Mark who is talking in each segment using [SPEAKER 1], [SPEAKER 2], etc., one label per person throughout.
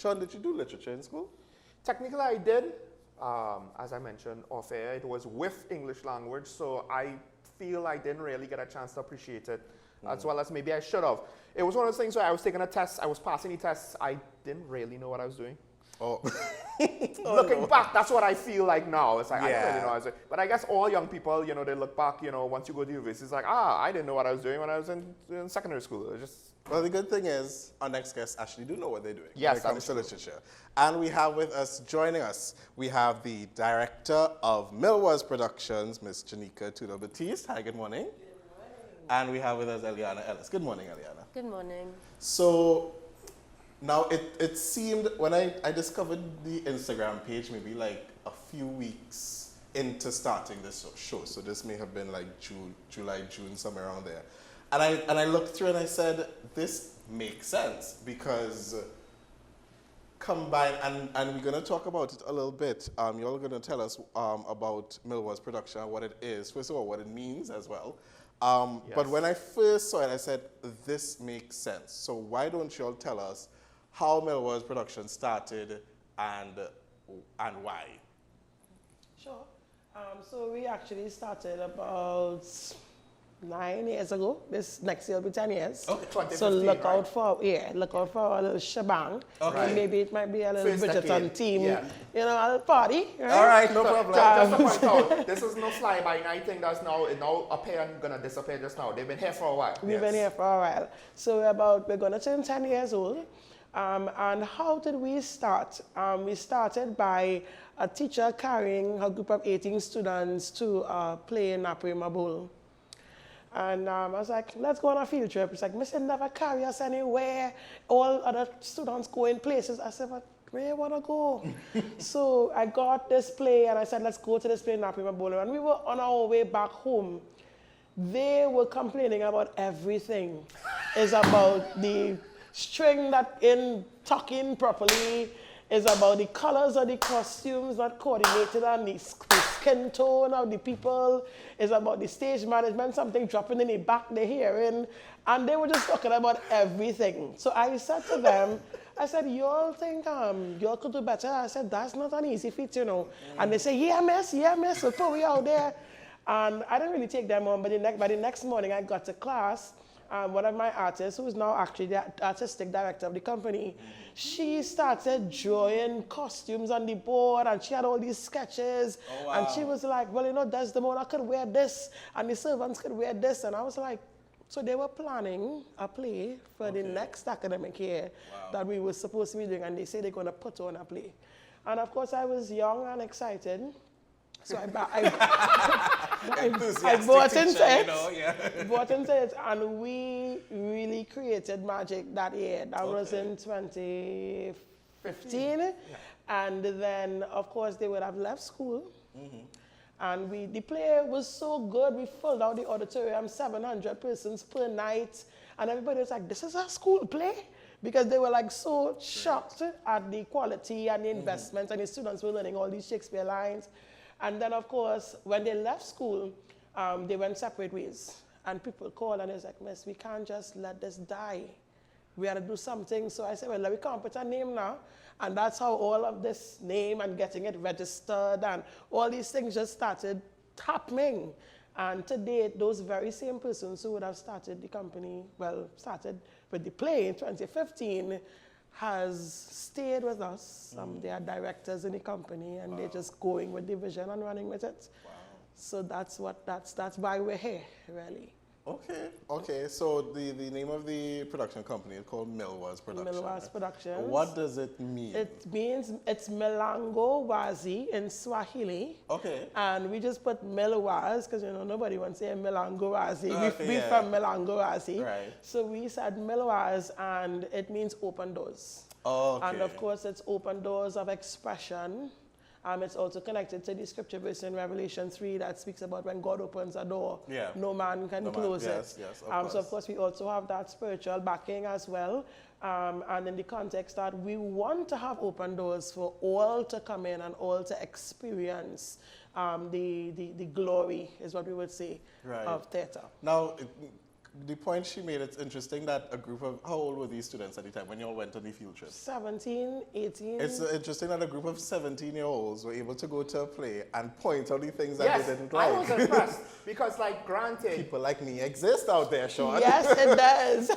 [SPEAKER 1] Sean, did you do literature in school?
[SPEAKER 2] Technically, I did. As I mentioned off air, it was with English language, so I feel I didn't really get a chance to appreciate it as well as maybe I should have. It was one of those things where I was taking a test, I was passing the tests, I didn't really know what I was doing.
[SPEAKER 1] Oh.
[SPEAKER 2] Looking back, that's what I feel like now. It's like, I don't really know what I was doing. But I guess all young people, you know, they look back, you know, once you go to university, it's like, I didn't know what I was doing when I was in secondary school. It just...
[SPEAKER 1] Well, the good thing is our next guests actually do know what they're doing
[SPEAKER 2] yes,
[SPEAKER 1] when it comes to literature. And we have with us, joining us, we have the director of Milwaz Productions, Miss Janieka Tudor-Baptiste. Hi, good morning.
[SPEAKER 3] Good morning.
[SPEAKER 1] And we have with us Eliana Ellis. Good morning, Eliana.
[SPEAKER 3] Good morning.
[SPEAKER 1] So, now it seemed, when I discovered the Instagram page, maybe like a few weeks into starting this show, so this may have been like July, June, somewhere around there. And I looked through and I said, this makes sense because combine, and we're going to talk about it a little bit. You're going to tell us about Milwaz Production, what it is, first of all, what it means as well.
[SPEAKER 2] Yes.
[SPEAKER 1] But when I first saw it, I said, this makes sense. So why don't you all tell us how Milwaz Production started and why?
[SPEAKER 4] Sure. So we actually started about 9 years ago. This next year will be 10 years.
[SPEAKER 2] Okay.
[SPEAKER 4] So look out for a little shebang.
[SPEAKER 1] Okay.
[SPEAKER 4] And maybe it might be a little
[SPEAKER 2] First
[SPEAKER 4] Bridgerton
[SPEAKER 2] decade.
[SPEAKER 4] team,
[SPEAKER 2] Yeah.
[SPEAKER 4] you know, a little party. Right?
[SPEAKER 1] All right, no problem.
[SPEAKER 2] Just to point out, this is no fly-by-night thing that's now appear and gonna disappear just now. They've been here for a while.
[SPEAKER 4] We've been here for a while. So we're going to turn 10 years old. And how did we start? We started by a teacher carrying a group of 18 students to play in Bmobile. And I was like, let's go on a field trip. It's like, Missy never carry us anywhere. All other students go in places. I said, but where you want to go? So I got this play and I said, let's go to this play in Bmobile. And we were on our way back home. They were complaining about everything. It's about the string that in tucking properly, is about the colors of the costumes not coordinated and the skin tone of the people, is about the stage management, something dropping in the back they're hearing, and they were just talking about everything. So I said to them, I said, you all think you all could do better? I said, that's not an easy feat, you know. And they say, yeah, miss, so put we out there. And I didn't really take them on, but by the next morning I got to class. One of my artists, who is now actually the artistic director of the company, she started drawing costumes on the board, and she had all these sketches. Oh, wow. And she was like, well, you know, Desdemona could wear this, and the servants could wear this. And I was like, so they were planning a play for the next academic year that we were supposed to be doing, and they say they're going to put on a play. And of course, I was young and excited. So I bought into it, and we really created magic that year. That was in 2015. Yeah. And then, of course, they would have left school. And the play was so good, we filled out the auditorium, 700 persons per night. And everybody was like, this is a school play? Because they were like so shocked at the quality and the investment, and the students were learning all these Shakespeare lines. And then, of course, when they left school, they went separate ways. And people called and they was like, miss, we can't just let this die. We had to do something. So I said, well, we can't put a name now. And that's how all of this name and getting it registered and all these things just started happening. And to date, those very same persons who would have started the company, started with the play in 2015, has stayed with us. They are directors in the company, and they're just going with the vision and running with it. Wow. So that's why we're here, really.
[SPEAKER 1] Okay. So the name of the production company is called Milwaz Productions.
[SPEAKER 4] Milwaz Productions.
[SPEAKER 1] What does it mean?
[SPEAKER 4] It means it's Milango Wazi in Swahili. Okay. And we just put Milwaz because nobody wants to say Milango Wazi. We're from Milango Wazi. Right. So we said Milwaz, and it means open doors. Okay. And of course, it's open doors of expression. It's also connected to the scripture verse in Revelation 3 that speaks about when God opens a door, no man can close it. Yes, so of course we also have that spiritual backing as well. And in the context that we want to have open doors for all to come in and all to experience the glory, is what we would say, of theater.
[SPEAKER 1] Now, the point she made, it's interesting that a group of, how old were these students at the time when you all went on the field trip?
[SPEAKER 4] 17, 18.
[SPEAKER 1] It's interesting that a group of 17-year-olds were able to go to a play and point out the things that
[SPEAKER 2] Yes,
[SPEAKER 1] they didn't like.
[SPEAKER 2] I was impressed because, like, granted,
[SPEAKER 1] People like me exist out there, Sean.
[SPEAKER 4] Yes, it does.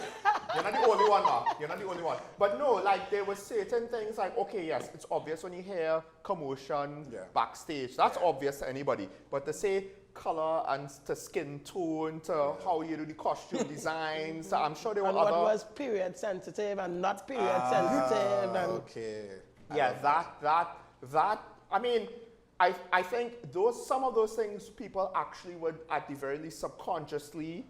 [SPEAKER 2] you're not the only one now. You're not the only one. But no, like, there were certain things like, okay, yes, it's obvious when you hear commotion backstage. That's obvious to anybody. But to say color and to skin tone, to how you do the costume designs, I'm sure there were
[SPEAKER 4] And
[SPEAKER 2] other...
[SPEAKER 4] what was period sensitive and not period sensitive. And
[SPEAKER 1] Okay.
[SPEAKER 2] Yeah, that, I mean, I think some of those things people actually would, at the very least, subconsciously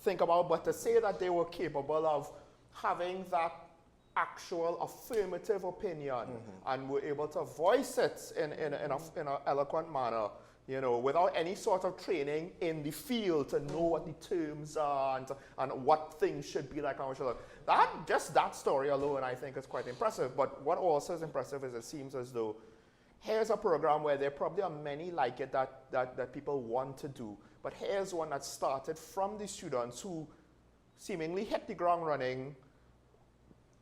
[SPEAKER 2] think about, but to say that they were capable of having that actual affirmative opinion and were able to voice it in an eloquent manner, you know, without any sort of training in the field to know what the terms are and what things should be like. That story alone, I think, is quite impressive. But what also is impressive is it seems as though here's a program where there probably are many like it that people want to do. But here's one that started from the students who seemingly hit the ground running,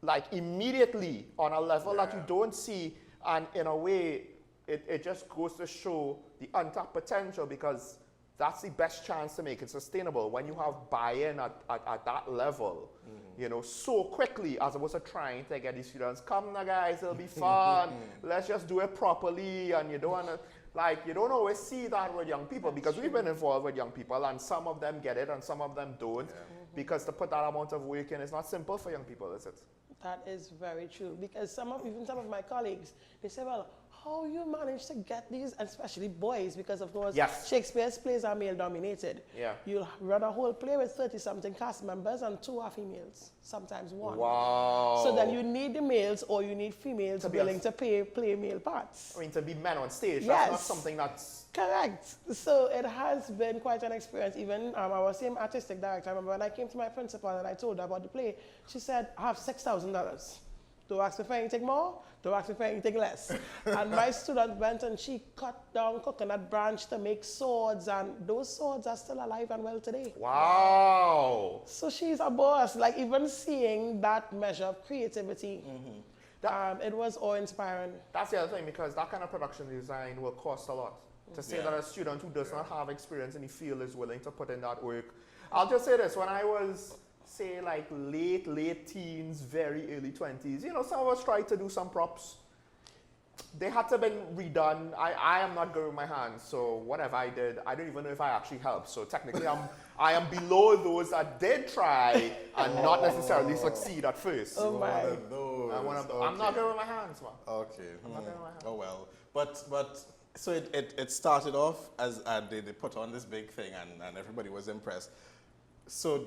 [SPEAKER 2] like immediately on a level that you don't see. And in a way, it just goes to show the untapped potential, because that's the best chance to make it sustainable when you have buy-in at that level, you know, so quickly, as opposed to trying to get the students, come now guys, it'll be fun, let's just do it properly. And you don't want to, like, you don't always see that with young people, because we've been involved with young people and some of them get it and some of them don't, because to put that amount of work in is not simple for young people, is it?
[SPEAKER 4] that is very true, because even some of my colleagues, they say, well, how you manage to get these, especially boys, because of course Shakespeare's plays are male dominated.
[SPEAKER 2] Yeah.
[SPEAKER 4] You'll run a whole play with 30-something cast members and 2 are females, sometimes 1.
[SPEAKER 2] Wow.
[SPEAKER 4] So then you need the males or you need females willing to play male parts.
[SPEAKER 2] I mean, to be men on stage,
[SPEAKER 4] Yes.
[SPEAKER 2] that's not something that's...
[SPEAKER 4] Correct. So it has been quite an experience. Even our same artistic director, I remember when I came to my principal and I told her about the play, she said, I have $6,000. Don't ask me for anything more, don't ask me for anything less. And my student went and she cut down coconut branch to make swords, and those swords are still alive and well today.
[SPEAKER 2] Wow.
[SPEAKER 4] So she's a boss. Like, even seeing that measure of creativity, it was awe-inspiring.
[SPEAKER 2] That's the other thing, because that kind of production design will cost a lot. To say that a student who does not have experience in the field is willing to put in that work. I'll just say this, when I was, say, like late teens, very early 20s, you know, some of us tried to do some props. They had to have been redone. I am not good with my hands, so whatever I did, I don't even know if I actually helped. So technically, I am below those that did try and not necessarily succeed at first.
[SPEAKER 4] Oh my.
[SPEAKER 2] I'm not good with my hands, man.
[SPEAKER 1] Okay.
[SPEAKER 2] I'm not good with my hands.
[SPEAKER 1] Oh well. But so it started off as they put on this big thing and everybody was impressed. So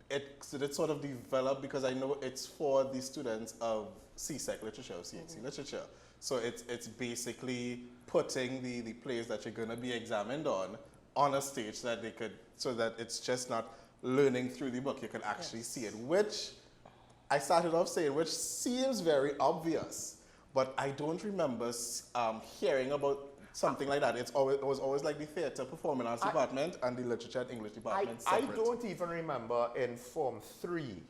[SPEAKER 1] it sort of developed, because I know it's for the students of CSEC Literature, of CSEC Literature. So it's basically putting the plays that you're going to be examined on a stage that they could, so that it's just not learning through the book. You can actually see it, which I started off saying, which seems very obvious, but I don't remember hearing about something like that. It was always like the theater performing arts department and the literature and English department separate.
[SPEAKER 2] I don't even remember in Form 3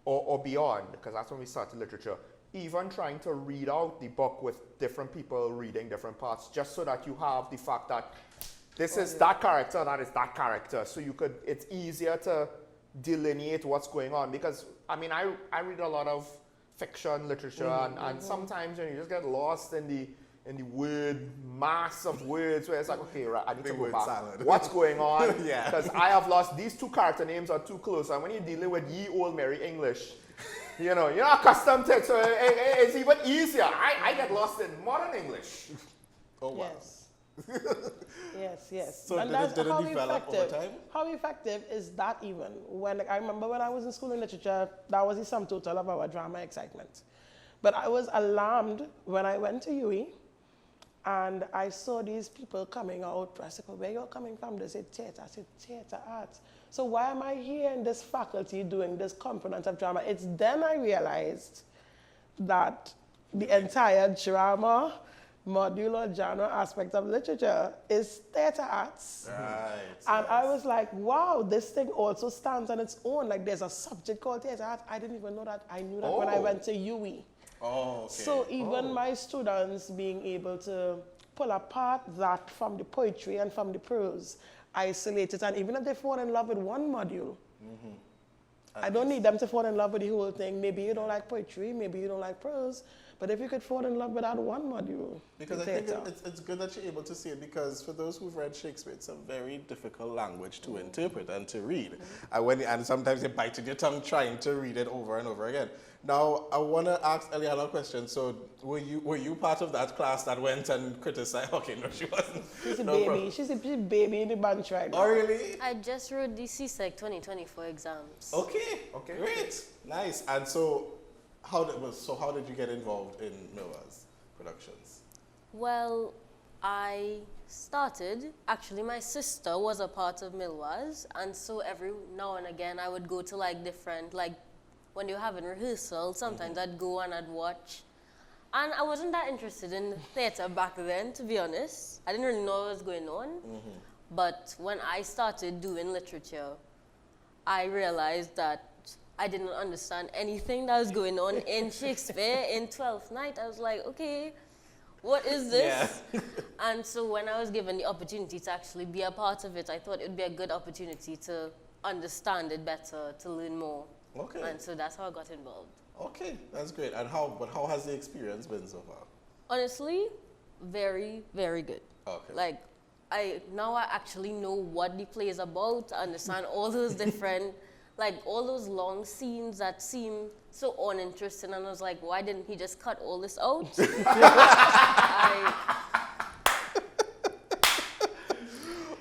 [SPEAKER 2] or beyond, because that's when we started literature, even trying to read out the book with different people reading different parts, just so that you have the fact that this is that character, that is that character. So it's easier to delineate what's going on. Because, I mean, I read a lot of fiction literature, and sometimes you just get lost in the mass of words, where it's like, okay, right, I need to go back.
[SPEAKER 1] Salad.
[SPEAKER 2] What's going on?
[SPEAKER 1] Yeah.
[SPEAKER 2] Because I have lost, these 2 character names are too close. And when you're dealing with ye old Merry English, you know, you're not accustomed to it, so it's even easier. I get lost in modern English.
[SPEAKER 1] Oh, wow.
[SPEAKER 4] Yes. Yes.
[SPEAKER 1] So
[SPEAKER 4] and
[SPEAKER 1] did it develop over time?
[SPEAKER 4] How effective is that even? I remember when I was in school in literature, that was the sum total of our drama excitement. But I was alarmed when I went to UE and I saw these people coming out. I said, well, where you're coming from? They said theater. I said, theater arts. So why am I here in this faculty doing this component of drama? It's then I realized that the entire drama, module or genre aspect of literature is theater arts.
[SPEAKER 1] Right.
[SPEAKER 4] And I was like, wow, this thing also stands on its own. Like there's a subject called theater arts. I didn't even know that. I knew that when I went to UE.
[SPEAKER 1] Oh, okay.
[SPEAKER 4] So even my students being able to pull apart that from the poetry and from the prose, isolate it, and even if they fall in love with one module, I don't need them to fall in love with the whole thing. Maybe you don't like poetry, maybe you don't like prose, but if you could fall in love with that one module.
[SPEAKER 1] Because I think it's good that you're able to see it, because for those who've read Shakespeare, it's a very difficult language to interpret and to read. And sometimes you bite in your tongue trying to read it over and over again. Now, I want to ask Eliana a question. So, were you part of that class that went and criticized? Okay, no, she wasn't.
[SPEAKER 4] She's a baby. She's a baby in the bunch right now.
[SPEAKER 1] Oh, really?
[SPEAKER 3] I just wrote the CSEC 2024 exams.
[SPEAKER 1] Okay, great, nice. And so, how did you get involved in Milwaz Productions?
[SPEAKER 3] Well, I started, actually my sister was a part of Milwaz, and so every now and again I would go to like different, like when you were having rehearsals, sometimes I'd go and I'd watch. And I wasn't that interested in theater back then, to be honest. I didn't really know what was going on. But when I started doing literature, I realized that I didn't understand anything that was going on in Shakespeare in 12th night. I was like, okay, what is this? Yeah. And so when I was given the opportunity to actually be a part of it, I thought it would be a good opportunity to understand it better, to learn more.
[SPEAKER 1] Okay.
[SPEAKER 3] And so that's how I got involved.
[SPEAKER 1] Okay, that's great. And how has the experience been so far?
[SPEAKER 3] Honestly, very, very good.
[SPEAKER 1] Okay.
[SPEAKER 3] Like, I actually know what the play is about. I understand all those different, like all those long scenes that seem so uninteresting. And I was like, why didn't he just cut all this out?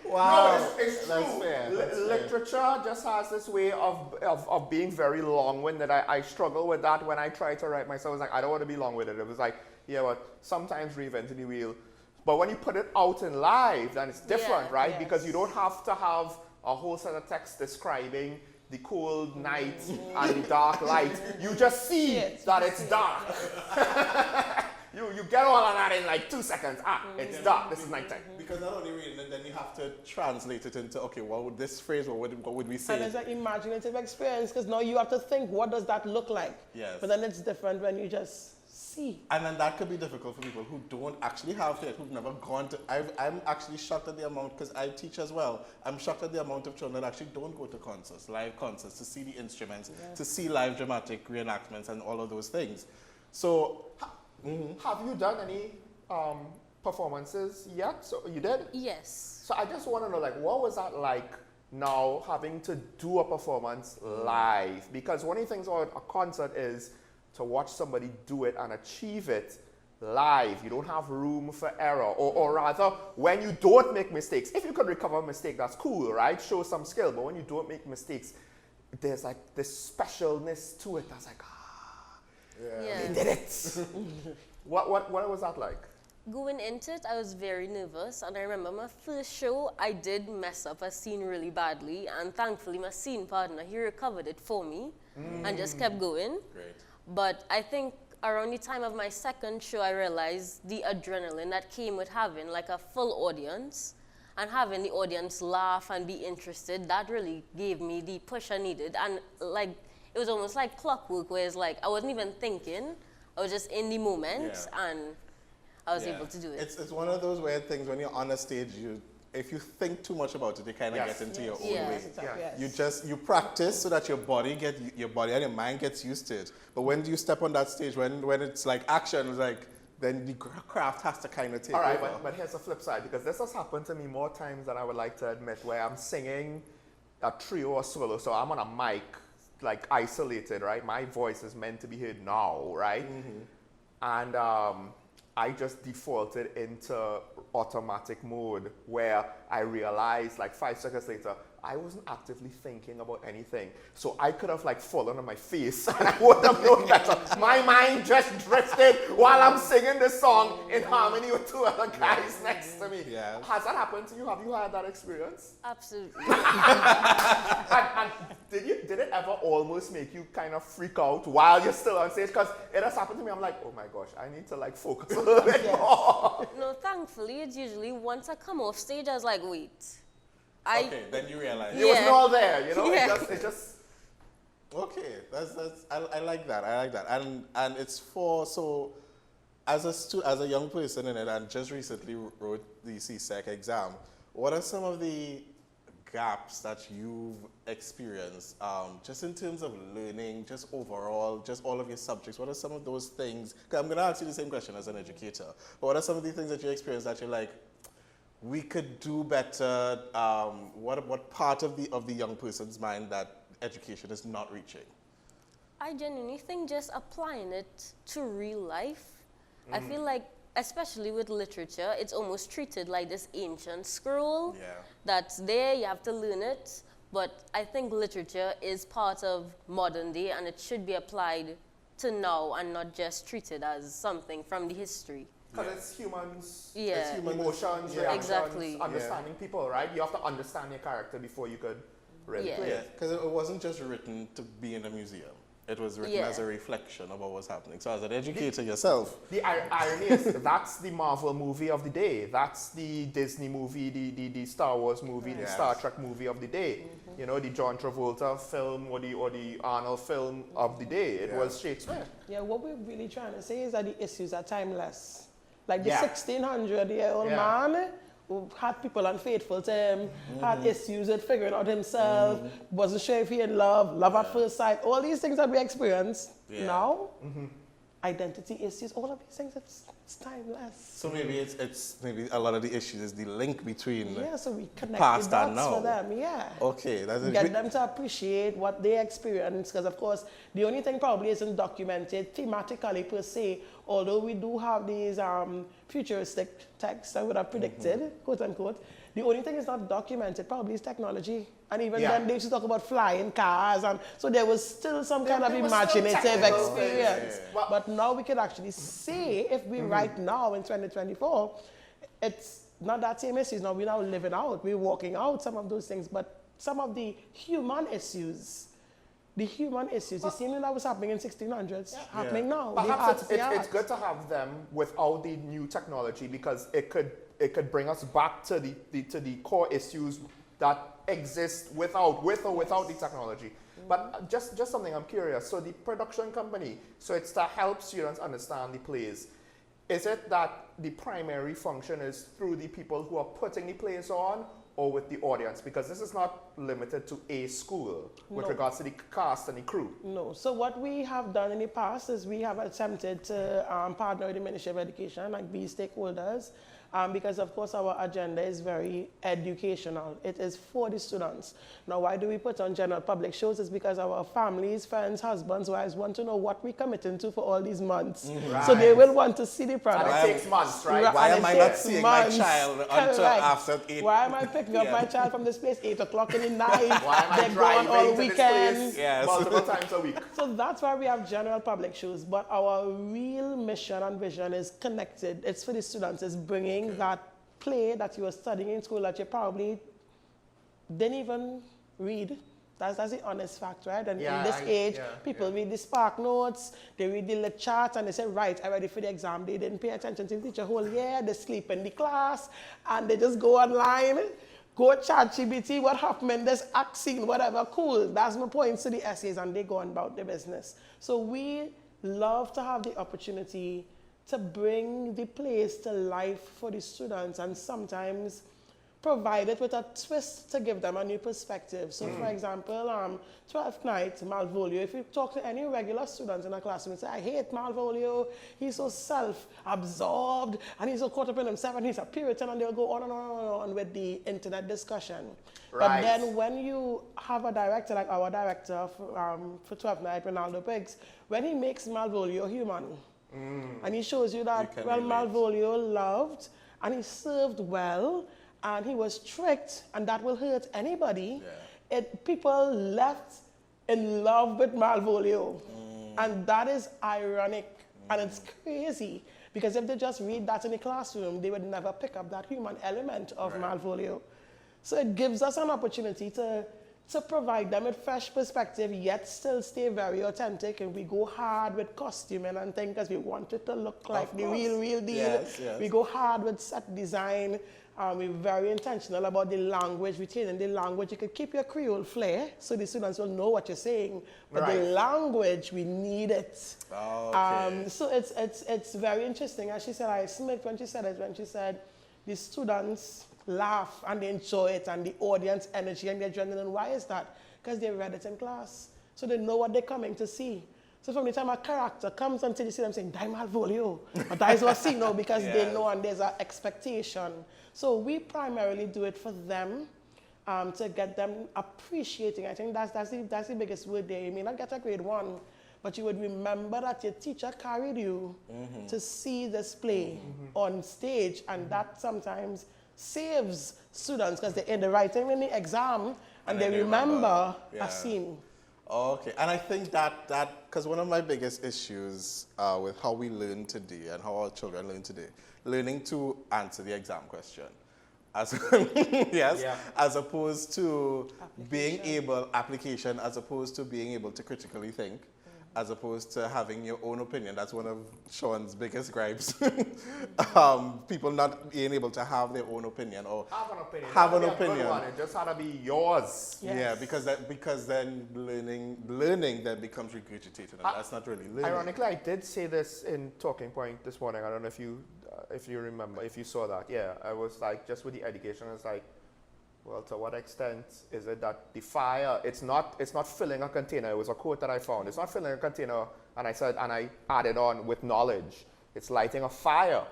[SPEAKER 1] Wow,
[SPEAKER 2] no, it's
[SPEAKER 1] that's
[SPEAKER 2] true.
[SPEAKER 1] fair.
[SPEAKER 2] Literature just has this way of being very long-winded. I struggle with that when I try to write myself. I was like, I don't want to be long-winded. It was like, yeah, but sometimes reinventing the wheel. But when you put it out in live, then it's different, right?
[SPEAKER 3] Yes.
[SPEAKER 2] Because you don't have to have a whole set of text describing the cold night and the dark light. You just see that it's dark. You get all of that in like 2 seconds. It's dark. This is nighttime.
[SPEAKER 1] Because not only reading it, then you have to translate it into, okay, what would this phrase, what would we say?
[SPEAKER 4] And it's an imaginative experience, because now you have to think, what does that look like?
[SPEAKER 1] Yes.
[SPEAKER 4] But then it's different when you just see.
[SPEAKER 1] And then that could be difficult for people who don't actually have theatre, who've never gone to. I'm actually shocked at the amount, because I teach as well. I'm shocked at the amount of children that actually don't go to concerts, live concerts, to see the instruments, to see live dramatic reenactments and all of those things. So,
[SPEAKER 2] have you done any performances yet? So you did?
[SPEAKER 3] Yes.
[SPEAKER 2] So I just want to know, like, what was that like now having to do a performance live? Because one of the things about a concert is to watch somebody do it and achieve it live. You don't have room for error. Or rather, when you don't make mistakes, if you could recover a mistake, that's cool, right? Show some skill. But when you don't make mistakes, there's like this specialness to it. That's like, they did it. What was that like?
[SPEAKER 3] Going into it, I was very nervous, and I remember my first show, I did mess up a scene really badly, and thankfully my scene partner, he recovered it for me and just kept going.
[SPEAKER 1] Great.
[SPEAKER 3] But I think around the time of my second show, I realized the adrenaline that came with having like a full audience and having the audience laugh and be interested. That really gave me the push I needed, and like it was almost like clockwork, where it's like I wasn't even thinking, I was just in the moment, and I was able to do it.
[SPEAKER 1] It's one of those weird things when you're on a stage, if you think too much about it, you kind of get into your own way. You practice so that your body and your mind gets used to it. But when you step on that stage, when it's like action, it's like then the craft has to kind of take over.
[SPEAKER 2] All right, but here's the flip side, because this has happened to me more times than I would like to admit, where I'm singing a trio or solo, so I'm on a mic, like isolated, right? My voice is meant to be heard now, right? And I just defaulted into automatic mode, where I realized like 5 seconds later, I wasn't actively thinking about anything. So I could have like fallen on my face and I wouldn't have known better. My mind just drifted while I'm singing this song in harmony with two other guys next to me.
[SPEAKER 1] Yeah.
[SPEAKER 2] Has that happened to you? Have you had that experience?
[SPEAKER 3] Absolutely.
[SPEAKER 2] and did it ever almost make you kind of freak out while you're still on stage? Because it has happened to me. I'm like, oh my gosh, I need to like focus a little bit more.
[SPEAKER 3] No, thankfully, it's usually once I come off stage, I was like, wait.
[SPEAKER 1] Okay, then you realize.
[SPEAKER 2] It wasn't all there, you know?
[SPEAKER 3] Yeah.
[SPEAKER 2] It just
[SPEAKER 1] Okay, I like that. I like that. And it's for, so as a young person in it, and just recently wrote the CSEC exam, what are some of the gaps that you've experienced, just in terms of learning, just overall, just all of your subjects? What are some of those things? Because I'm going to ask you the same question as an educator, but what are some of the things that you experienced that you're like, we could do better? What part of the young person's mind that education is not reaching?
[SPEAKER 3] I genuinely think just applying it to real life. I feel like, especially with literature, it's almost treated like this ancient scroll that's there, you have to learn it. But I think literature is part of modern day and it should be applied to now and not just treated as something from the history.
[SPEAKER 2] because it's humans,
[SPEAKER 3] Yeah.
[SPEAKER 2] it's human emotions,
[SPEAKER 1] Yeah.
[SPEAKER 2] reactions,
[SPEAKER 3] Exactly.
[SPEAKER 2] understanding people, right? You have to understand your character before you could really
[SPEAKER 3] Yeah.
[SPEAKER 2] play
[SPEAKER 1] Yeah,
[SPEAKER 2] it.
[SPEAKER 1] because it wasn't just written to be in a museum. It was written
[SPEAKER 3] Yeah.
[SPEAKER 1] as a reflection of what was happening. So as an educator yourself,
[SPEAKER 2] The irony is that's the Marvel movie of the day. That's the Disney movie, the Star Wars movie, the
[SPEAKER 1] Yes.
[SPEAKER 2] Star Trek movie of the day. You know, the John Travolta film or the Arnold film of the day. It
[SPEAKER 1] Yeah.
[SPEAKER 2] was Shakespeare.
[SPEAKER 4] Yeah, what we're really trying to say is that the issues are timeless. Like the
[SPEAKER 2] Yeah.
[SPEAKER 4] 1600-year-old
[SPEAKER 2] Yeah.
[SPEAKER 4] man who had people unfaithful to him, had issues with figuring out himself, wasn't sure if he in love at first sight, all these things that we experience
[SPEAKER 1] Yeah.
[SPEAKER 4] now, identity issues, all of these things, it's timeless.
[SPEAKER 1] so maybe it's maybe a lot of the issues is the link between
[SPEAKER 4] Yeah, so we connect
[SPEAKER 1] past
[SPEAKER 4] the
[SPEAKER 1] and
[SPEAKER 4] dots
[SPEAKER 1] now.
[SPEAKER 4] for them, yeah.
[SPEAKER 1] Okay, that's
[SPEAKER 4] Get them to appreciate what they experience, because of course the only thing probably isn't documented thematically per se, although we do have these futuristic texts I would have predicted, quote unquote. The only thing is not documented probably is technology, and even
[SPEAKER 2] Yeah.
[SPEAKER 4] then they used to talk about flying cars, and so there was still some kind of
[SPEAKER 2] there was still
[SPEAKER 4] imaginative
[SPEAKER 2] technical
[SPEAKER 4] experience.
[SPEAKER 2] things. Well-
[SPEAKER 4] But now we can actually say, if we right now in 2024, it's not that same issues. Now we're now living out, we're walking out some of those things, but some of the human issues, the same thing that was happening in 1600s, happening now. The
[SPEAKER 2] Perhaps
[SPEAKER 4] arts,
[SPEAKER 2] it's
[SPEAKER 4] the
[SPEAKER 2] it's
[SPEAKER 4] arts.
[SPEAKER 2] good to have them without the new technology because it could bring us back to the core issues that exist with or without the technology. But just something I'm curious. So the production company, so it's to help students understand the plays. Is it that the primary function is through the people who are putting the plays on, or with the audience? Because this is not limited to a school with
[SPEAKER 4] No.
[SPEAKER 2] regards to the cast and the crew.
[SPEAKER 4] No. So what we have done in the past is we have attempted to partner with the Ministry of Education, like be stakeholders, because of course our agenda is very educational. It is for the students. Now, why do we put on general public shows? It's because our families, friends, husbands, wives want to know what we're committing to for all these months. So they will want to see the product.
[SPEAKER 2] And it takes months, right?
[SPEAKER 1] Why
[SPEAKER 4] And
[SPEAKER 1] am
[SPEAKER 4] it
[SPEAKER 1] I not
[SPEAKER 4] takes
[SPEAKER 1] seeing my
[SPEAKER 4] months.
[SPEAKER 1] child until
[SPEAKER 4] Correct.
[SPEAKER 1] after 8?
[SPEAKER 4] Why am I picking up
[SPEAKER 1] Yeah.
[SPEAKER 4] my child from this place 8 o'clock in the night?
[SPEAKER 2] Why am I
[SPEAKER 4] They're going
[SPEAKER 2] driving
[SPEAKER 4] all
[SPEAKER 2] to this
[SPEAKER 4] weekend.
[SPEAKER 2] place
[SPEAKER 1] Yes.
[SPEAKER 2] multiple times a week?
[SPEAKER 4] So that's why we have general public shows, but our real mission and vision is connected. It's for the students. It's bringing that play that you were studying in school that you probably didn't even read. That's the honest fact, right? And
[SPEAKER 2] Yeah,
[SPEAKER 4] in this age,
[SPEAKER 2] yeah,
[SPEAKER 4] people read the spark notes, they read the charts, and they say, right, I'm ready for the exam. They didn't pay attention to the teacher whole year, they sleep in the class, and they just go online, go ChatGPT, what happened in this act scene, whatever, cool. That's my point to the essays, and they go on about their business. So we love to have the opportunity to bring the plays to life for the students, and sometimes provide it with a twist to give them a new perspective. So for example, 12th night, Malvolio, if you talk to any regular students in a classroom and say, I hate Malvolio, he's so self-absorbed, and he's so caught up in himself, and he's a Puritan, and they'll go on and on and on with the internet discussion.
[SPEAKER 2] Right.
[SPEAKER 4] But then when you have a director, like our director for 12th night, Ronaldo Biggs, when he makes Malvolio human, and he shows you that,
[SPEAKER 1] You can
[SPEAKER 4] well,
[SPEAKER 1] relate.
[SPEAKER 4] Malvolio loved, and he served well, and he was strict, and that will hurt anybody.
[SPEAKER 1] Yeah.
[SPEAKER 4] People left in love with Malvolio, and that is ironic, and it's crazy, because if they just read that in the classroom, they would never pick up that human element of Malvolio. So it gives us an opportunity to provide them with fresh perspective, yet still stay very authentic, and we go hard with costuming and things because we want it to look like the real deal.
[SPEAKER 1] Yes, yes.
[SPEAKER 4] We go hard with set design. We're very intentional about the language. We take in the language. You could keep your Creole flair so the students will know what you're saying. But the language, we need it.
[SPEAKER 1] Okay.
[SPEAKER 4] So it's very interesting. As she said, I smirked when she said it, when she said the students laugh and they enjoy it, and the audience energy and the adrenaline. Why is that? Because they read it in class. So they know what they're coming to see. So from the time a character comes until you see them saying, "Die Malvolio," or "Die Swasino," because they know and there's an expectation. So we primarily do it for them, to get them appreciating. I think that's the biggest word there. You may not get a grade 1, but you would remember that your teacher carried you to see this play on stage, and that sometimes saves students because they're writing in the exam and they remember a scene.
[SPEAKER 1] Okay, and I think that because one of my biggest issues with how we learn today and how our children learn today, learning to answer the exam question, as as opposed to being able as opposed to being able to critically think, as opposed to having your own opinion. That's one of Sean's biggest gripes. People not being able to have their own opinion or
[SPEAKER 2] have an opinion. It just had to be yours.
[SPEAKER 4] Yes.
[SPEAKER 1] Yeah, because then learning then becomes regurgitated, and that's not really learning.
[SPEAKER 2] Ironically, I did say this in Talking Point this morning. I don't know if you remember, if you saw that. Yeah, I was like, just with the education, it's like, well, to what extent is it that the fire, it's not filling a container. It was a quote that I found. It's not filling a container, and I added on with knowledge. It's lighting a fire,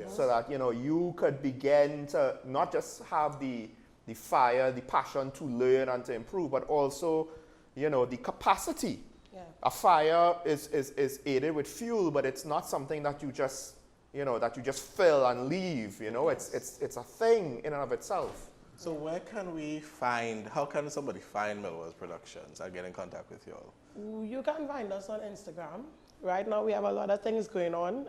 [SPEAKER 2] so that you could begin to not just have the fire, the passion to learn and to improve, but also, the capacity. Yeah. A fire is aided with fuel, but it's not something that you just fill and leave. It's a thing in and of itself.
[SPEAKER 1] So how can somebody find Milwaz Productions and get in contact with you all?
[SPEAKER 4] You can find us on Instagram. Right now we have a lot of things going on.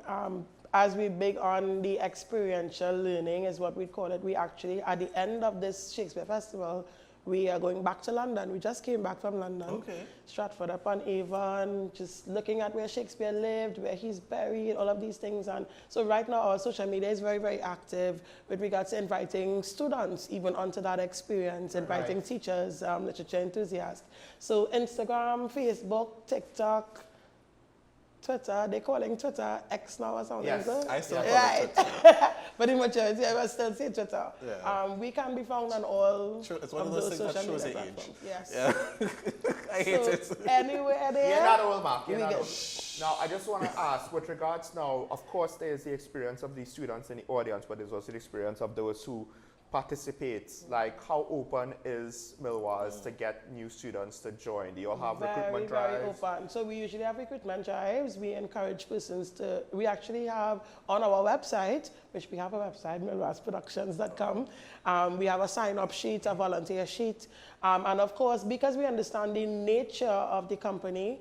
[SPEAKER 4] As we big on the experiential learning is what we call it. We actually, at the end of this Shakespeare Festival, we are going back to London. We just came back from London. Okay. Stratford-upon-Avon, just looking at where Shakespeare lived, where he's buried, all of these things. And so right now our social media is very, very active with regards to inviting students even onto that experience, inviting teachers, literature enthusiasts. So Instagram, Facebook, TikTok, Twitter, they're calling Twitter X now or something.
[SPEAKER 1] Yes,
[SPEAKER 4] so?
[SPEAKER 1] I still call it Twitter.
[SPEAKER 4] But in majority, I will still say Twitter.
[SPEAKER 1] Yeah.
[SPEAKER 4] We can be found on all
[SPEAKER 1] it's one of those things that shows your age.
[SPEAKER 4] Yes.
[SPEAKER 1] Yeah. I hate it.
[SPEAKER 4] Anywhere there.
[SPEAKER 2] You're not old, Mark. You're not old. Now, I just want to ask, with regards now, of course, there's the experience of the students in the audience, but there's also the experience of those who participate. Like, how open is Milwaz to get new students to join? Do you all have recruitment drives?
[SPEAKER 4] Very open. So we usually have recruitment drives. We encourage persons to, we actually have on our website, which we have a website, milwazproductions.com, we have a sign-up sheet, a volunteer sheet. And of course, because we understand the nature of the company,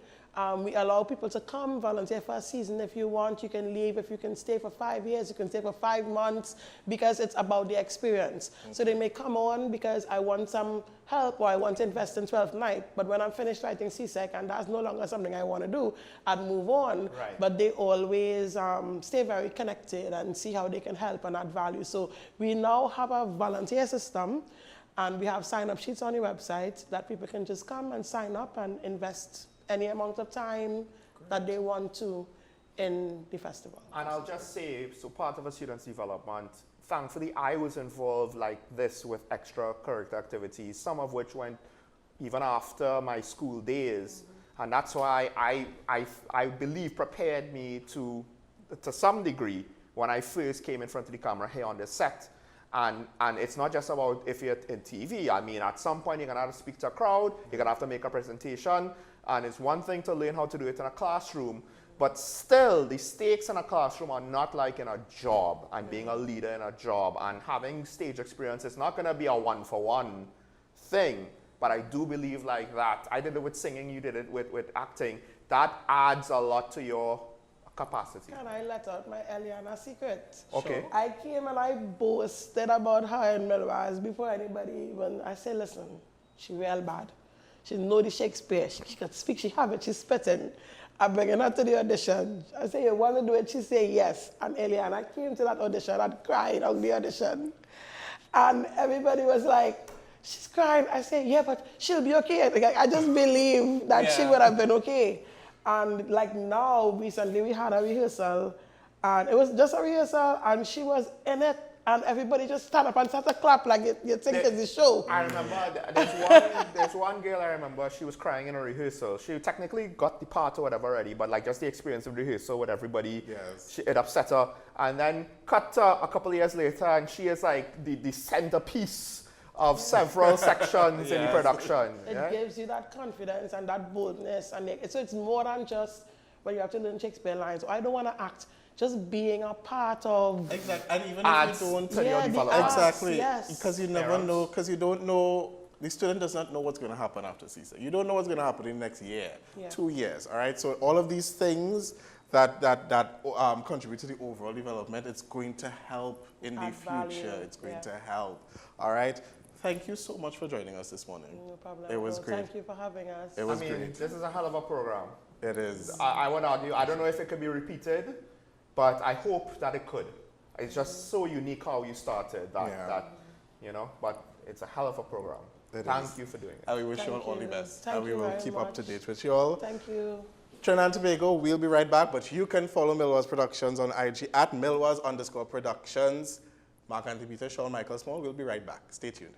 [SPEAKER 4] we allow people to come volunteer for a season. If you want, you can leave. If you can stay for 5 years, you can stay for 5 months, because it's about the experience. So they may come on because I want some help or I want to invest in 12th night, but when I'm finished writing CSEC and that's no longer something I want to do, I'd move on. Right. But they always stay very connected and see how they can help and add value. So we now have a volunteer system, and we have sign-up sheets on the website that people can just come and sign up and invest any amount of time that they want to in the festival.
[SPEAKER 2] And I'll just say, so part of a student's development, thankfully I was involved like this with extracurricular activities, some of which went even after my school days. And that's why I believe prepared me to some degree when I first came in front of the camera here on the set. And it's not just about if you're in TV. I mean, at some point you're gonna have to speak to a crowd, you're gonna have to make a presentation. And it's one thing to learn how to do it in a classroom, But still, the stakes in a classroom are not like in a job and being a leader in a job, and having stage experience is not going to be a one-for-one thing. But I do believe like that. I did it with singing, you did it with acting. That adds a lot to your capacity.
[SPEAKER 4] Can I let out my Eliana secret?
[SPEAKER 2] Okay.
[SPEAKER 1] Sure.
[SPEAKER 4] I came and I boasted about her in Milwaz before anybody even, I said, listen, she real bad. She know the Shakespeare. She can speak, she have it, she's spitting. I bring her to the audition. I say, you want to do it? She say, yes. And Eliana came to that audition and cried on the audition. And everybody was like, she's crying. I say, yeah, but she'll be okay. Like, I just believe that she would have been okay. And like now, recently we had a rehearsal, and it was just a rehearsal, and she was in it, and everybody just stand up and start to clap like you think it's a show.
[SPEAKER 2] I remember there's one girl I remember, she was crying in a rehearsal. She technically got the part or whatever already, but like just the experience of rehearsal with everybody, it upset her. And then cut a couple of years later, and she is like the centerpiece of several sections in the production.
[SPEAKER 4] It gives you that confidence and that boldness, and so it's more than just when you have to learn Shakespeare lines. So I don't want to act. Just being a part of
[SPEAKER 1] Exactly, and even
[SPEAKER 2] adds
[SPEAKER 1] if you don't,
[SPEAKER 2] to your development.
[SPEAKER 1] exactly,
[SPEAKER 4] yes.
[SPEAKER 1] because you never know, because you don't know. The student does not know what's going to happen after CSEC. You don't know what's going to happen in the next year, 2 years. All right, so all of these things that contribute to the overall development, it's going to help in the
[SPEAKER 4] Add
[SPEAKER 1] future.
[SPEAKER 4] value,
[SPEAKER 1] It's going to help. All right. Thank you so much for joining us this morning.
[SPEAKER 4] No problem.
[SPEAKER 1] It was great.
[SPEAKER 4] Thank you for having us.
[SPEAKER 1] It was
[SPEAKER 2] I mean,
[SPEAKER 1] great.
[SPEAKER 2] this is a hell of a program.
[SPEAKER 1] It is.
[SPEAKER 2] I would argue, I don't know if it could be repeated, but I hope that it could. It's just so unique how you started that you know, but it's a hell of a program. Thank you for doing it.
[SPEAKER 1] And we wish you all
[SPEAKER 4] Thank
[SPEAKER 1] the
[SPEAKER 4] you.
[SPEAKER 1] best.
[SPEAKER 4] Thank
[SPEAKER 1] And we
[SPEAKER 4] you
[SPEAKER 1] will
[SPEAKER 4] very
[SPEAKER 1] keep up to
[SPEAKER 4] much.
[SPEAKER 1] date with you all.
[SPEAKER 4] Thank you.
[SPEAKER 1] Trinidad and Tobago, we'll be right back, but you can follow Milwaz Productions on IG at Milwaz_Productions. Mark Anthony Peter, Sean Michael Small. We'll be right back. Stay tuned.